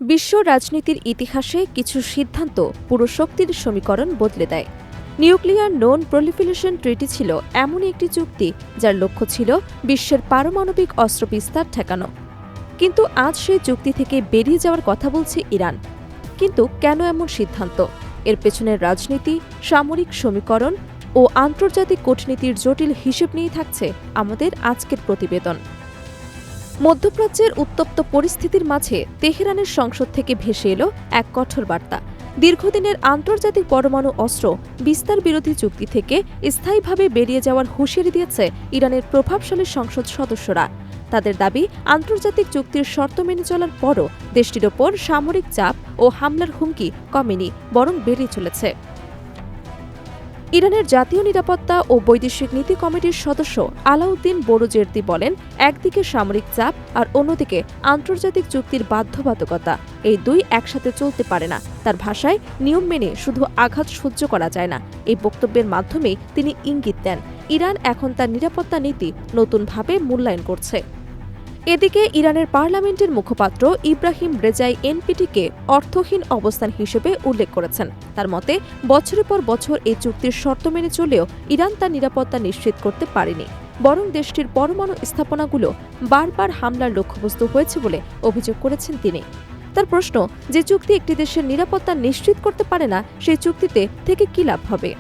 বিশ্ব রাজনীতির ইতিহাসে কিছু সিদ্ধান্ত পুরো শক্তির সমীকরণ বদলে দেয়। নিউক্লিয়ার নন প্রলিফারেশন ট্রিটি ছিল এমনই একটি চুক্তি যার লক্ষ্য ছিল বিশ্বের পারমাণবিক অস্ত্র বিস্তার ঠেকানো। কিন্তু আজ সেই চুক্তি থেকে বেরিয়ে যাওয়ার কথা বলছে ইরান। কিন্তু কেন এমন সিদ্ধান্ত? এর পেছনের রাজনীতি, সামরিক সমীকরণ ও আন্তর্জাতিক কূটনীতির জটিল হিসেব নিয়ে থাকছে আমাদের আজকের প্রতিবেদন। মধ্যপ্রাচ্যের উত্তপ্ত পরিস্থিতির মাঝে তেহরানের সংসদ থেকে ভেসে এলো এক কঠোর বার্তা। দীর্ঘদিনের আন্তর্জাতিক পরমাণু অস্ত্র বিস্তার বিরোধী চুক্তি থেকে স্থায়ীভাবে বেরিয়ে যাওয়ার হুঁশিয়ারি দিয়েছে ইরানের প্রভাবশালী সংসদ সদস্যরা। তাদের দাবি, আন্তর্জাতিক চুক্তির শর্ত মেনে চলার পরও দেশটির ওপর সামরিক চাপ ও হামলার হুমকি কমেনি, বরং বেড়ে চলেছে। ইরানের জাতীয় নিরাপত্তা ও বৈদেশিক নীতি কমিটির সদস্য আলাউদ্দিন বোরোজের্দি বলেন, একদিকে সামরিক চাপ আর অন্যদিকে আন্তর্জাতিক চুক্তির বাধ্যবাধকতা, এই দুই একসাথে চলতে পারে না। তার ভাষায়, নিয়ম মেনে শুধু আঘাত সহ্য করা যায় না। এই বক্তব্যের মাধ্যমেই তিনি ইঙ্গিত দেন, ইরান এখন তার নিরাপত্তা নীতি নতুনভাবে মূল্যায়ন করছে। এদিকে ইরানের পার্লামেন্টের মুখপাত্র ইব্রাহিম রেজাই এনপিটিকে অর্থহীন অবস্থান হিসেবে উল্লেখ করেছেন। তার মতে, বছরের পর বছর এই চুক্তির শর্ত মেনে চলেও ইরান তার নিরাপত্তা নিশ্চিত করতে পারেনি, বরং দেশটির পরমাণু স্থাপনাগুলো বারবার হামলার লক্ষ্যবস্তু হয়েছে বলে অভিযোগ করেছেন তিনি। তার প্রশ্ন, যে চুক্তি একটি দেশের নিরাপত্তা নিশ্চিত করতে পারে না, সেই চুক্তিতে থেকে কী লাভ হবে?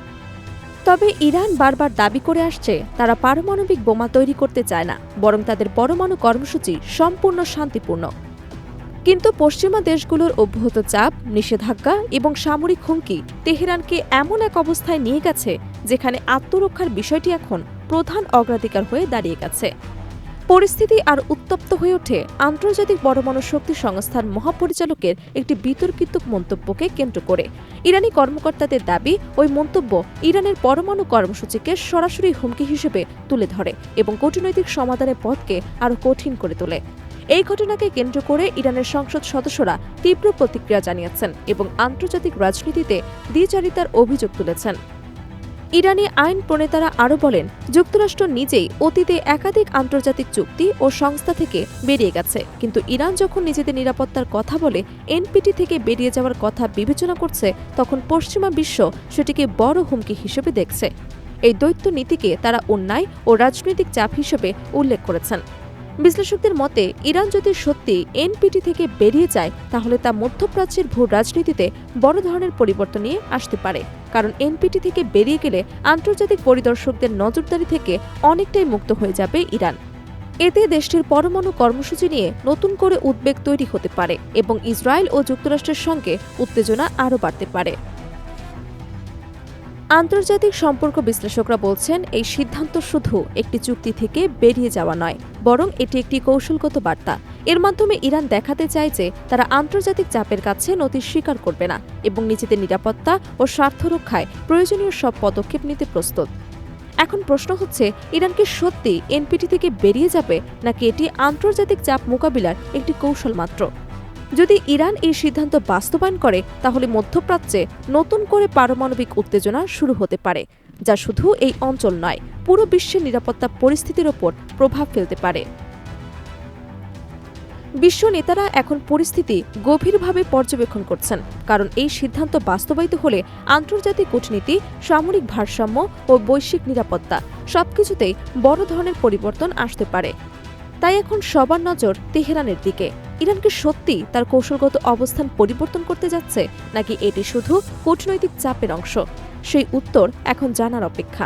তবে ইরান বারবার দাবি করে আসছে, তারা পারমাণবিক বোমা তৈরি করতে চায় না, বরং তাদের পরমাণু কর্মসূচি সম্পূর্ণ শান্তিপূর্ণ। কিন্তু পশ্চিমা দেশগুলোর অব্যাহত চাপ, নিষেধাজ্ঞা এবং সামরিক হুমকি তেহরানকে এমন এক অবস্থায় নিয়ে গেছে যেখানে আত্মরক্ষার বিষয়টি এখন প্রধান অগ্রাধিকার হয়ে দাঁড়িয়ে গেছে। পরিস্থিতি আর উত্তপ্ত হয়ে ওঠে আন্তর্জাতিক পরমাণু শক্তি সংস্থার মহাপরিচালকের একটি বিতর্কিত মন্তব্যকে কেন্দ্র করে। ইরানি কর্মকর্তাদের দাবি, ওই মন্তব্য ইরানের পরমাণু কর্মসূচিকে সরাসরি হুমকি হিসেবে তুলে ধরে এবং কূটনৈতিক সমাধানের পথকে আরও কঠিন করে তোলে। এই ঘটনাকে কেন্দ্র করে ইরানের সংসদ সদস্যরা তীব্র প্রতিক্রিয়া জানিয়েছেন এবং আন্তর্জাতিক রাজনীতিতে দ্বিচারিতার অভিযোগ তুলেছেন। ইরানি আইন প্রণেতারা আরও বলেন, যুক্তরাষ্ট্র নিজেই অতীতে একাধিক আন্তর্জাতিক চুক্তি ও সংস্থা থেকে বেরিয়ে গেছে, কিন্তু ইরান যখন নিজেদের নিরাপত্তার কথা বলে এনপিটি থেকে বেরিয়ে যাওয়ার কথা বিবেচনা করছে, তখন পশ্চিমা বিশ্ব সেটিকে বড় হুমকি হিসেবে দেখছে। এই দ্বৈত নীতিকে তারা অন্যায় ও রাজনৈতিক চাপ হিসেবে উল্লেখ করেছেন। বিশ্লেষকদের মতে, ইরান যদি সত্যি এনপিটি থেকে বেরিয়ে যায়, তাহলে তা মধ্যপ্রাচ্যের ভূ রাজনীতিতে বড় ধরনের পরিবর্তন নিয়ে আসতে পারে, কারণ এনপিটি থেকে বেরিয়ে গেলে আন্তর্জাতিক পরিদর্শকদের নজরদারি থেকে অনেকটাই মুক্ত হয়ে যাবে ইরান। এতে দেশটির পরমাণু কর্মসূচি নিয়ে নতুন করে উদ্বেগ তৈরি হতে পারে এবং ইসরায়েল ও যুক্তরাষ্ট্রের সঙ্গে উত্তেজনা আরও বাড়তে পারে। আন্তর্জাতিক সম্পর্ক বিশ্লেষকরা বলছেন, এই সিদ্ধান্ত শুধু একটি চুক্তি থেকে বেরিয়ে যাওয়া নয়, বরং এটি একটি কৌশলগত বার্তা। এর মাধ্যমে ইরান দেখাতে চায় যে তারা আন্তর্জাতিক চাপের কাছে নতি স্বীকার করবে না এবং নিজেদের নিরাপত্তা ও স্বার্থ রক্ষায় প্রয়োজনীয় সব পদক্ষেপ নিতে প্রস্তুত। এখন প্রশ্ন হচ্ছে, ইরান কি সত্যি এনপিটি থেকে বেরিয়ে যাবে, নাকি এটি আন্তর্জাতিক চাপ মোকাবিলার একটি কৌশল মাত্র? যদি ইরান এই সিদ্ধান্ত বাস্তবায়ন করে, তাহলে মধ্যপ্রাচ্যে নতুন করে পারমাণবিক উত্তেজনা শুরু হতে পারে, যা শুধু এই অঞ্চল নয়, পুরো বিশ্বের নিরাপত্তা পরিস্থিতির ওপর প্রভাব ফেলতে পারে। বিশ্ব নেতারা এখন পরিস্থিতি গভীরভাবে পর্যবেক্ষণ করছেন, কারণ এই সিদ্ধান্ত বাস্তবায়িত হলে আন্তর্জাতিক কূটনীতি, সামরিক ভারসাম্য ও বৈশ্বিক নিরাপত্তা সবকিছুতেই বড় ধরনের পরিবর্তন আসতে পারে। তাই এখন সবার নজর তেহরানের দিকে। ইরান কি সত্যি তার কৌশলগত অবস্থান পরিবর্তন করতে যাচ্ছে, নাকি এটি শুধু কূটনৈতিক চাপের অংশ? সেই উত্তর এখন জানার অপেক্ষা।